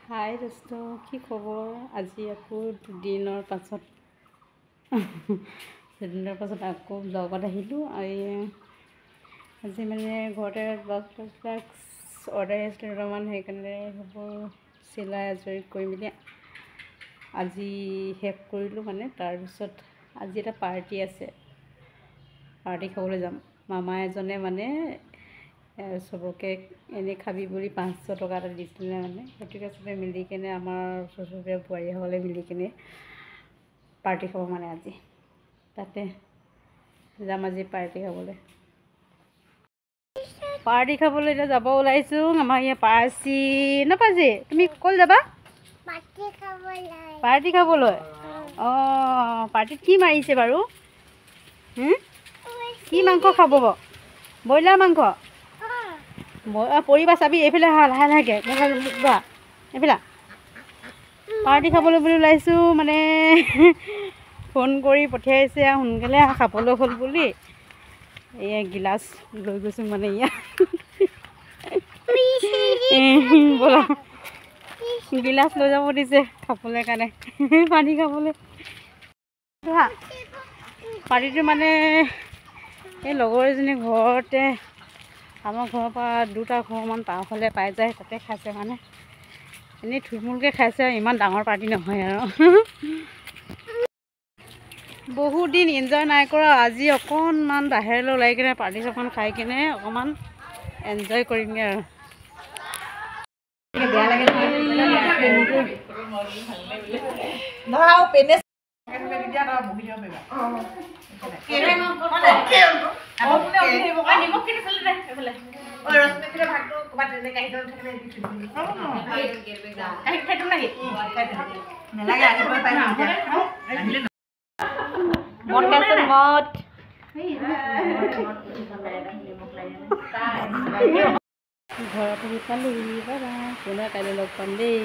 হাই দোস্ত, কি খবৰ? আজি আকৌ দুদিনৰ পাছত আকৌ ব্লগত আহিলোঁ। আজি মানে ঘৰতে ব্লগবিলাক অৰ্ডাৰ আহিছিলে দুটামান, সেইকাৰণে সেইবোৰ চিলাই আজৰি কৰি মেলি আজি শেষ কৰিলোঁ। মানে তাৰপিছত আজি এটা পাৰ্টি আছে, পাৰ্টি খাবলৈ যাম। মামা এজনে মানে চবকে এনেই খাবি বুলি 500 টকা এটা দিছিলে। মানে সেইটোকে চবে মিলি কিনে আমাৰ ওচৰ চুবুৰীয়া বোৱাৰীসকলে মিলি কিনে পাৰ্টি খাব। মানে আজি তাতে যাম, আজি পাৰ্টি খাবলৈ এতিয়া যাব ওলাইছোঁ। আমাৰ ইয়াত পাৰ্চি নাপাজি, তুমি ক'ত যাবা? পাৰ্টি খাবলৈ। অঁ, পাৰ্টিত কি মাৰিছে বাৰু? কি মাংস খাব? ব্ৰইলাৰ মাংস। পৰিবা চাবি, এইফালে লাহে লাহেকৈ যোৱা, এইফালে পাৰ্টি খাবলৈ বুলি ওলাইছোঁ। মানে ফোন কৰি পঠিয়াইছে আৰু সোনকালে খাবলৈ হ'ল বুলি। এয়া গিলাচ লৈ গৈছোঁ, মানে ইয়াত ব'লা গিলাচ লৈ যাব দিছে খাবলৈ কাৰণে, পানী খাবলৈ। পাৰ্টিটো মানে এই লগৰ এজনী ঘৰতে, আমাৰ ঘৰৰ পৰা 2টা ঘৰমান পাৰফালে পাই যায়, তাতে খাইছে। মানে এনেই থুলমূলকৈ খাইছে, ইমান ডাঙৰ পাৰ্টি নহয় আৰু। বহুত দিন এনজয় নাই কৰা, আজি অকণমান বাহিৰলৈ ওলাই কিনে পাৰ্টি চকন খাই কিনে অকণমান এনজয় কৰিমগৈ আৰু। বেয়া লাগে ঘৰত আহি পালোঁ। বাবা, পুনৰ কাইলৈ লগ পাম দেই।